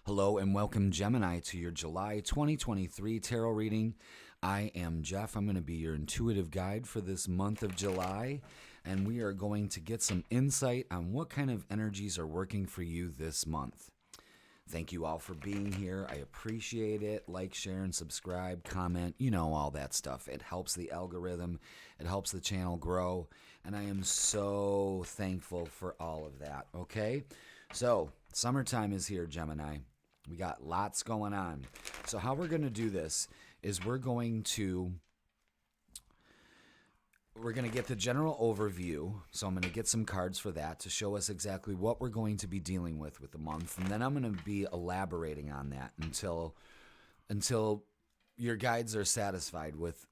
Hello and welcome, Gemini, to your July 2023 tarot reading. I am Jeff. I'm going to be your intuitive guide for this month of July, and we are going to get some insight on what kind of energies are working for you this month. Thank you all for being here. I appreciate it. Like, share, and subscribe, comment, all that stuff. It helps the algorithm. It helps the channel grow, and I am so thankful for all of that, okay? So, summertime is here, Gemini. We got lots going on. So how we're going to do this is we're going to get the general overview. So I'm going to get some cards for that to show us exactly what we're going to be dealing with the month. And then I'm going to be elaborating on that until your guides are satisfied with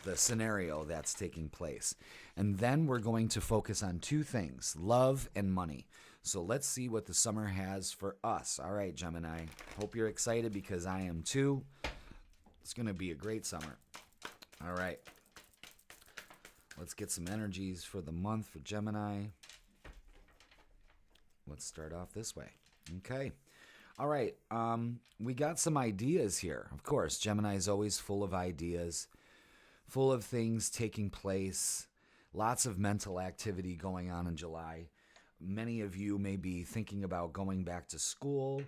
the scenario that's taking place. And then we're going to focus on two things, love and money. So let's see what the summer has for us. All right, Gemini. Hope you're excited because I am too. It's going to be a great summer. All right. Let's get some energies for the month for Gemini. Let's start off this way. Okay. All right. We got some ideas here. Of course, Gemini is always full of ideas, full of things taking place, lots of mental activity going on in July. Many of you may be thinking about going back to school.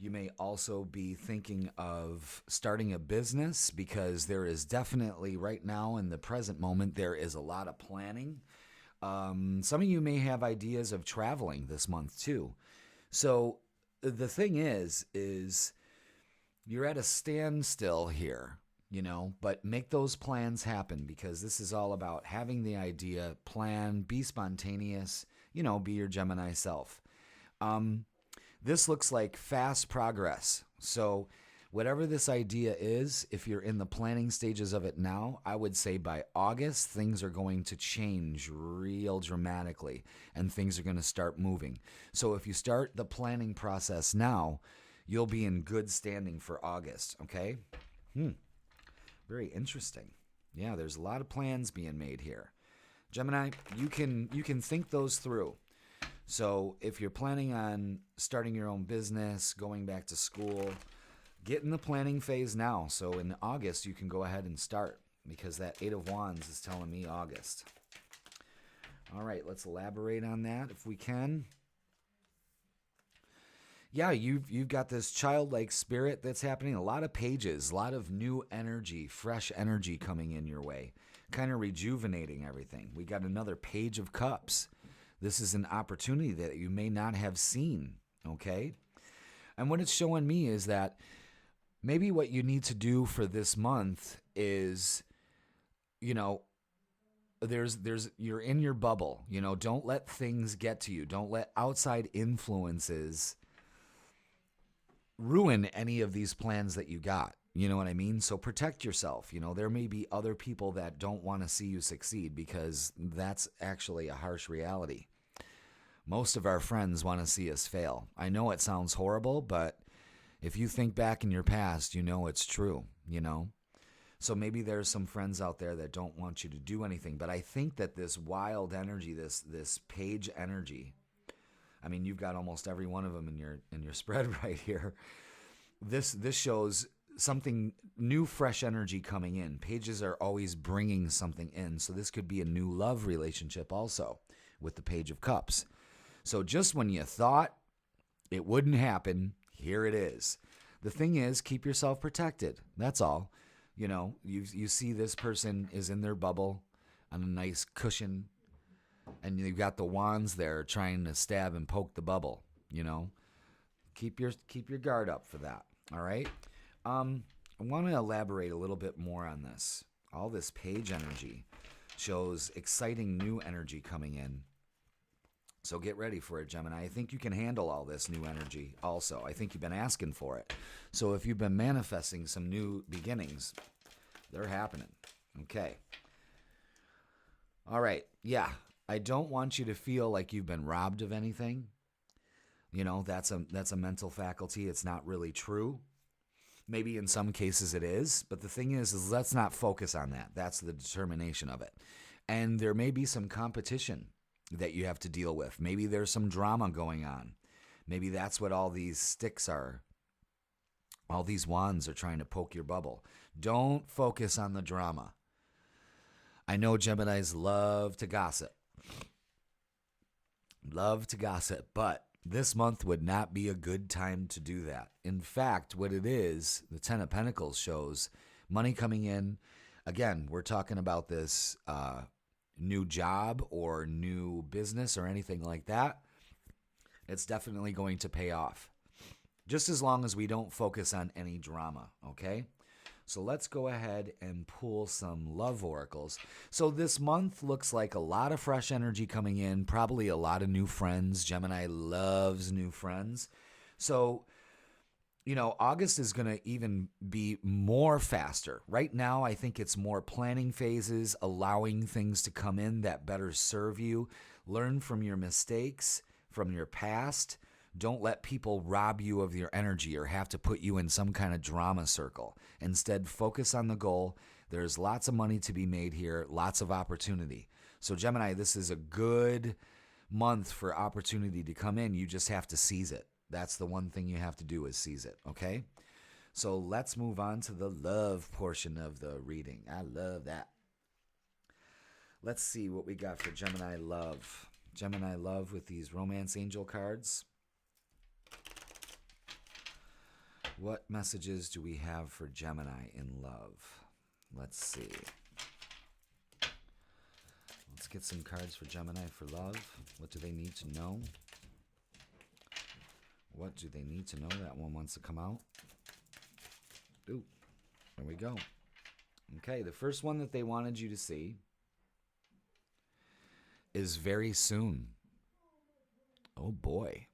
You may also be thinking of starting a business because there is definitely right now in the present moment, there is a lot of planning. Some of you may have ideas of traveling this month too. So the thing is you're at a standstill here, but make those plans happen because this is all about having the idea, plan, be spontaneous, be your Gemini self. This looks like fast progress. So whatever this idea is, if you're in the planning stages of it now, I would say by August, things are going to change real dramatically and things are going to start moving. So if you start the planning process now, you'll be in good standing for August, okay? Very interesting. Yeah, there's a lot of plans being made here. Gemini, you can think those through. So if you're planning on starting your own business, going back to school, get in the planning phase now. So in August, you can go ahead and start because that Eight of Wands is telling me August. All right, let's elaborate on that if we can. Yeah, you've got this childlike spirit that's happening. A lot of pages, a lot of new energy, fresh energy coming in your way, kind of rejuvenating everything. We got another Page of Cups. This is an opportunity that you may not have seen, okay? And what it's showing me is that maybe what you need to do for this month is, you're in your bubble. Don't let things get to you. Don't let outside influences ruin any of these plans that you got. You know what I mean? So protect yourself. There may be other people that don't want to see you succeed because that's actually a harsh reality. Most of our friends want to see us fail. I know it sounds horrible, but if you think back in your past, it's true, So maybe there's some friends out there that don't want you to do anything. But I think that this wild energy, this page energy, I mean, you've got almost every one of them in your spread right here. This shows something new, fresh energy coming in. Pages are always bringing something in. So this could be a new love relationship also with the Page of Cups. So just when you thought it wouldn't happen, here it is. The thing is, keep yourself protected. That's all. You see this person is in their bubble on a nice cushion, and you've got the wands there trying to stab and poke the bubble. Keep your guard up for that. All right. I want to elaborate a little bit more on this. All this page energy shows exciting new energy coming in. So get ready for it, Gemini. I think you can handle all this new energy also. I think you've been asking for it. So if you've been manifesting some new beginnings, they're happening. Okay. All right. Yeah. I don't want you to feel like you've been robbed of anything. That's a mental faculty. It's not really true. Maybe in some cases it is, but the thing is let's not focus on that. That's the determination of it. And there may be some competition that you have to deal with. Maybe there's some drama going on. Maybe that's what all these sticks are All these wands are trying to poke your bubble. Don't focus on the drama. I know Geminis love to gossip. Love to gossip, but this month would not be a good time to do that. In fact, what it is, the Ten of Pentacles shows money coming in. Again, we're talking about this new job or new business or anything like that. It's definitely going to pay off. Just as long as we don't focus on any drama, okay? So let's go ahead and pull some love oracles. So this month looks like a lot of fresh energy coming in, probably a lot of new friends. Gemini loves new friends. So, August is going to even be more faster. Right now, I think it's more planning phases, allowing things to come in that better serve you. Learn from your mistakes, from your past. Don't let people rob you of your energy or have to put you in some kind of drama circle. Instead, focus on the goal. There's lots of money to be made here, lots of opportunity. So Gemini, this is a good month for opportunity to come in. You just have to seize it. That's the one thing you have to do is seize it, okay? So let's move on to the love portion of the reading. I love that. Let's see what we got for Gemini love. Gemini love with these romance angel cards. What messages do we have for Gemini in love? Let's see. Let's get some cards for Gemini for love. What do they need to know? What do they need to know? That one wants to come out. Ooh, there we go. Okay, the first one that they wanted you to see is very soon. Oh boy.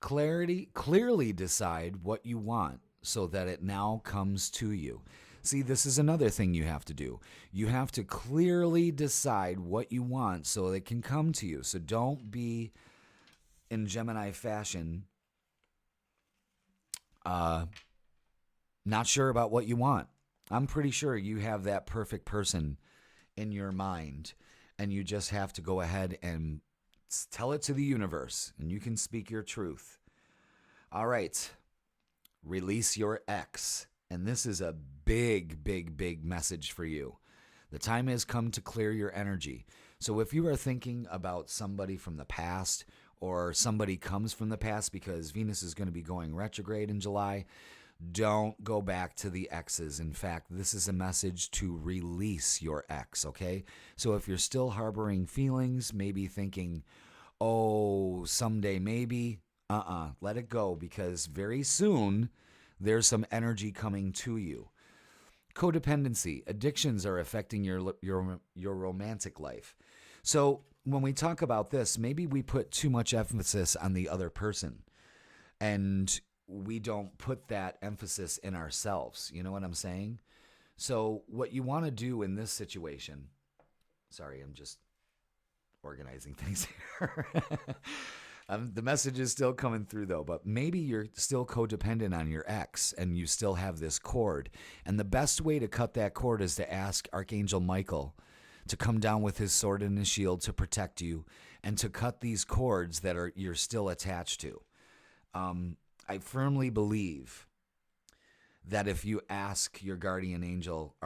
Clearly decide what you want so that it now comes to you. See, this is another thing you have to do. You have to clearly decide what you want so it can come to you. So don't be, in Gemini fashion, not sure about what you want. I'm pretty sure you have that perfect person in your mind, and you just have to go ahead and tell it to the universe, and you can speak your truth. All right. Release your ex. And this is a big, big, big message for you. The time has come to clear your energy. So if you are thinking about somebody from the past, or somebody comes from the past because Venus is going to be going retrograde in July, don't go back to the exes. In fact, this is a message to release your ex, okay? So if you're still harboring feelings, maybe thinking, oh, someday maybe, let it go, because very soon there's some energy coming to you. Codependency, addictions are affecting your romantic life. So when we talk about this, maybe we put too much emphasis on the other person, and we don't put that emphasis in ourselves. You know what I'm saying? So what you want to do in this situation, sorry, I'm just organizing things here. The message is still coming through though, but maybe you're still codependent on your ex and you still have this cord. And the best way to cut that cord is to ask Archangel Michael to come down with his sword and his shield to protect you and to cut these cords that you're still attached to. I firmly believe that if you ask your guardian angel,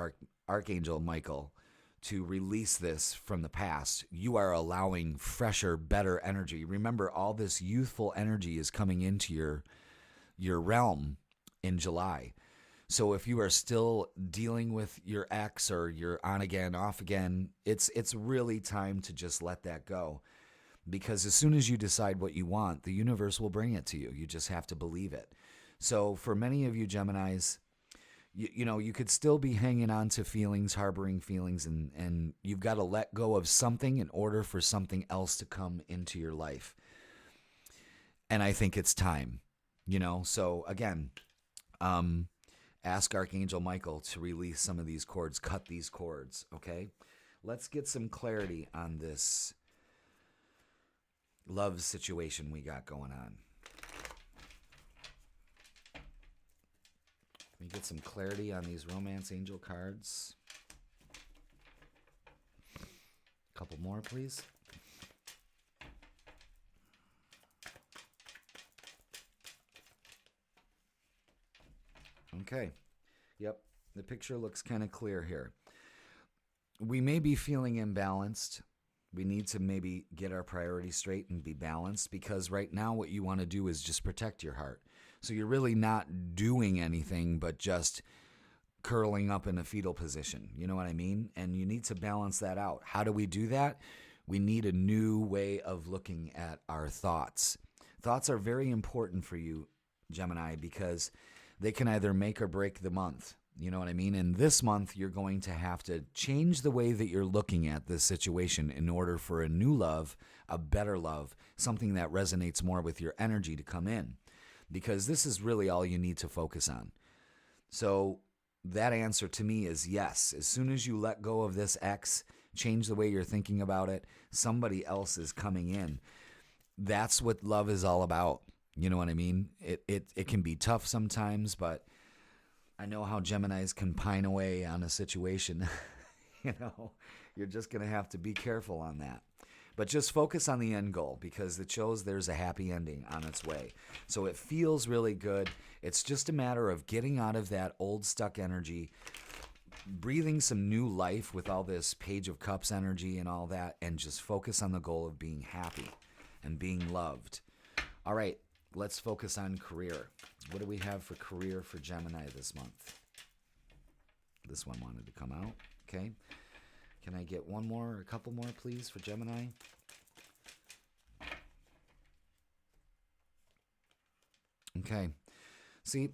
Archangel Michael, to release this from the past, you are allowing fresher, better energy. Remember, all this youthful energy is coming into your realm in July. So if you are still dealing with your ex, or you're on again, off again, it's really time to just let that go. Because as soon as you decide what you want, the universe will bring it to you. You just have to believe it. So for many of you Geminis, you could still be hanging on to feelings, harboring feelings, and you've got to let go of something in order for something else to come into your life. And I think it's time, So again, ask Archangel Michael to release some of these cords, cut these cords, okay? Let's get some clarity on this love situation we got going on. Let me get some clarity on these romance angel cards. A couple more, please. Okay. Yep. The picture looks kind of clear here. We may be feeling imbalanced. We need to maybe get our priorities straight and be balanced, because right now what you want to do is just protect your heart. So you're really not doing anything but just curling up in a fetal position. You know what I mean? And you need to balance that out. How do we do that? We need a new way of looking at our thoughts. Thoughts are very important for you, Gemini, because they can either make or break the month. You know what I mean? And this month, you're going to have to change the way that you're looking at this situation in order for a new love, a better love, something that resonates more with your energy to come in. Because this is really all you need to focus on. So that answer to me is yes. As soon as you let go of this ex, change the way you're thinking about it, somebody else is coming in. That's what love is all about. You know what I mean? It can be tough sometimes, but I know how Geminis can pine away on a situation. You're just going to have to be careful on that. But just focus on the end goal, because it shows there's a happy ending on its way. So it feels really good. It's just a matter of getting out of that old stuck energy, breathing some new life with all this Page of Cups energy and all that, and just focus on the goal of being happy and being loved. All right. Let's focus on career. What do we have for career for Gemini this month? This one wanted to come out. Okay. Can I get one more or a couple more, please, for Gemini? Okay. See,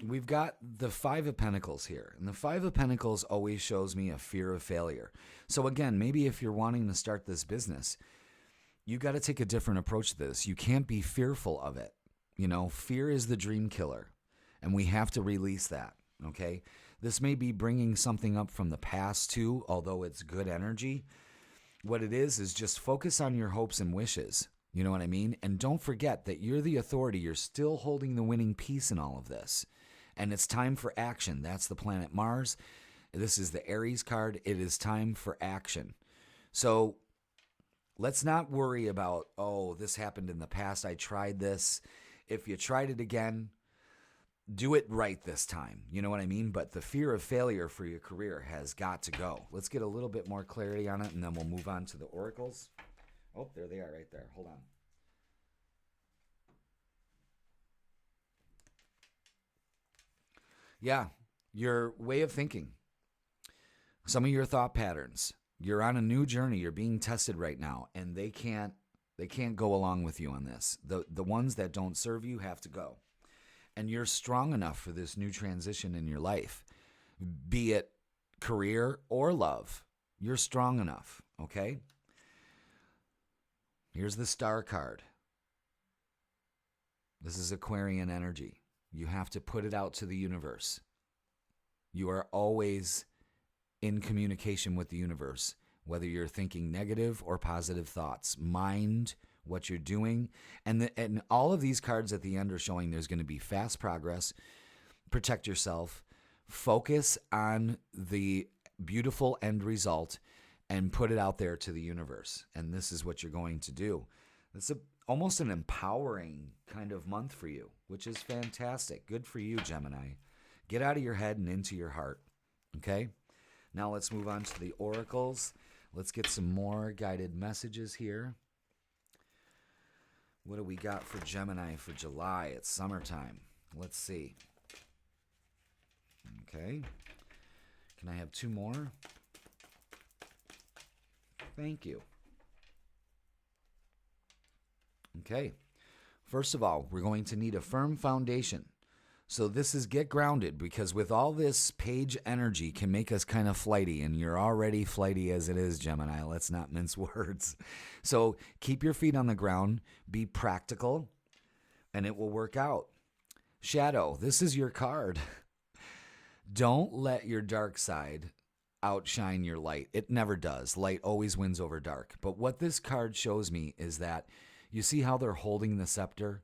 we've got the Five of Pentacles here. And the Five of Pentacles always shows me a fear of failure. So again, maybe if you're wanting to start this business, you got to take a different approach to this. You can't be fearful of it. Fear is the dream killer, and we have to release that, okay? This may be bringing something up from the past too, although it's good energy. What it is just focus on your hopes and wishes. You know what I mean? And don't forget that you're the authority. You're still holding the winning piece in all of this. And it's time for action. That's the planet Mars. This is the Aries card. It is time for action. So let's not worry about, this happened in the past. I tried this. If you tried it again, do it right this time. You know what I mean? But the fear of failure for your career has got to go. Let's get a little bit more clarity on it, and then we'll move on to the oracles. Oh, there they are right there. Hold on. Yeah, your way of thinking. Some of your thought patterns. You're on a new journey. You're being tested right now, and they can't go along with you on this. The ones that don't serve you have to go. And you're strong enough for this new transition in your life, be it career or love. You're strong enough, okay? Here's the Star card. This is Aquarian energy. You have to put it out to the universe. You are always in communication with the universe, whether you're thinking negative or positive thoughts. Mind what you're doing. And all of these cards at the end are showing there's going to be fast progress. Protect yourself. Focus on the beautiful end result and put it out there to the universe. And this is what you're going to do. It's almost an empowering kind of month for you, which is fantastic. Good for you, Gemini. Get out of your head and into your heart. Okay? Now let's move on to the oracles. Let's get some more guided messages here. What do we got for Gemini for July? It's summertime. Let's see. Okay. Can I have two more? Thank you. Okay. First of all, we're going to need a firm foundation. So this is get grounded, because with all this page energy can make us kind of flighty, and you're already flighty as it is, Gemini. Let's not mince words. So keep your feet on the ground, be practical, and it will work out. Shadow, this is your card. Don't let your dark side outshine your light. It never does. Light always wins over dark. But what this card shows me is that you see how they're holding the scepter?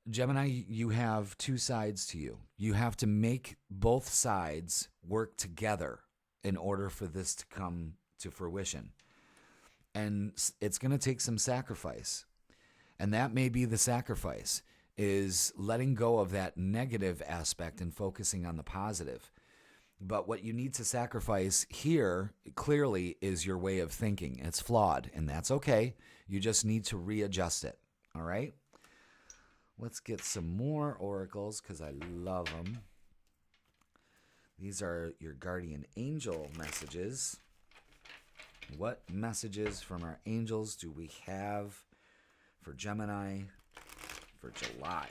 Gemini, you have two sides to you. You have to make both sides work together in order for this to come to fruition. And it's going to take some sacrifice. And that may be the sacrifice. is letting go of that negative aspect and focusing on the positive. But what you need to sacrifice here clearly is your way of thinking. It's flawed, and that's okay. You just need to readjust it. All right? Let's get some more oracles because I love them. These are your guardian angel messages. What messages from our angels do we have for Gemini for July?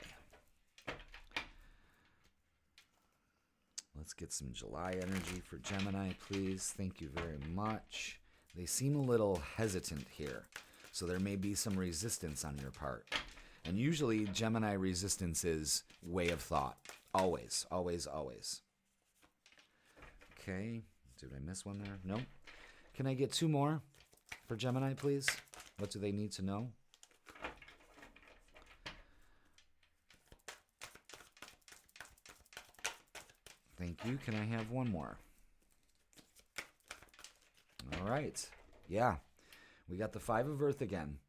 Let's get some July energy for Gemini, please. Thank you very much. They seem a little hesitant here, so there may be some resistance on your part. And usually Gemini resistance is way of thought. Always, always, always. Okay, did I miss one there? No. Can I get two more for Gemini, please? What do they need to know? Thank you. Can I have one more? All right. Yeah. We got the Five of Earth again.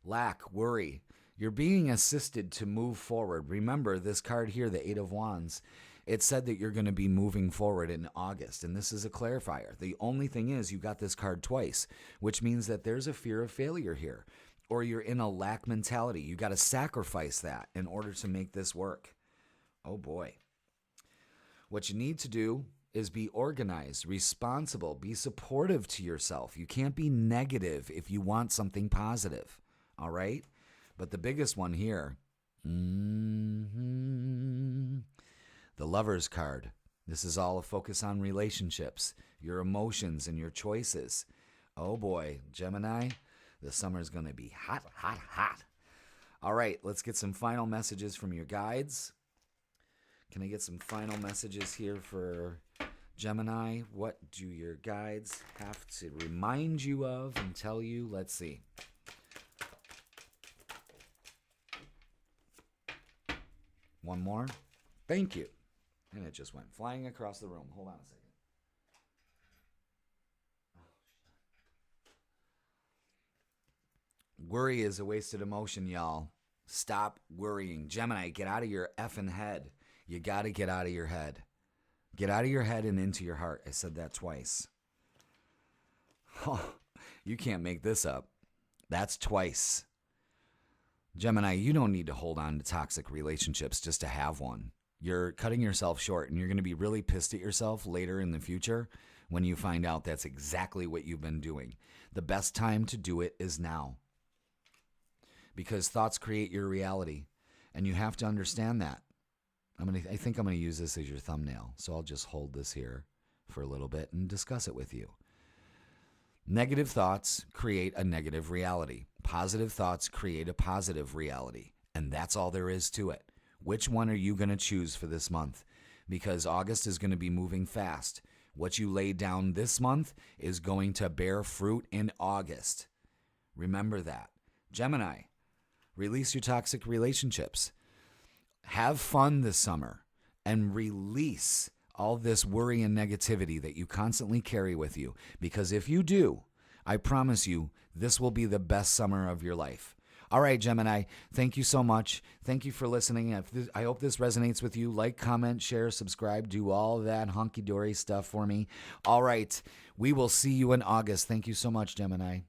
Lack, worry. You're being assisted to move forward. Remember, this card here, the Eight of Wands, it said that you're going to be moving forward in August, and this is a clarifier. The only thing is you got this card twice, which means that there's a fear of failure here, or you're in a lack mentality. You got to sacrifice that in order to make this work. Oh, boy. What you need to do is be organized, responsible, be supportive to yourself. You can't be negative if you want something positive, all right? But the biggest one here, the Lover's card. This is all a focus on relationships, your emotions, and your choices. Oh boy, Gemini, the summer's going to be hot, hot, hot. All right, let's get some final messages from your guides. Can I get some final messages here for Gemini? What do your guides have to remind you of and tell you? Let's see. One more. Thank you. And it just went flying across the room. Hold on a second. Worry is a wasted emotion, y'all. Stop worrying. Gemini, get out of your effing head. You got to get out of your head. Get out of your head and into your heart. I said that twice. Oh, you can't make this up. That's twice. Gemini, you don't need to hold on to toxic relationships just to have one. You're cutting yourself short, and you're going to be really pissed at yourself later in the future when you find out that's exactly what you've been doing. The best time to do it is now. Because thoughts create your reality, and you have to understand that. I think I'm going to use this as your thumbnail, so I'll just hold this here for a little bit and discuss it with you. Negative thoughts create a negative reality. Positive thoughts create a positive reality, and that's all there is to it. Which one are you going to choose for this month? Because August is going to be moving fast. What you lay down this month is going to bear fruit in August. Remember that. Gemini, release your toxic relationships. Have fun this summer and release all this worry and negativity that you constantly carry with you. Because if you do, I promise you, this will be the best summer of your life. All right, Gemini, thank you so much. Thank you for listening. I hope this resonates with you. Like, comment, share, subscribe, do all that honky-dory stuff for me. All right, we will see you in August. Thank you so much, Gemini.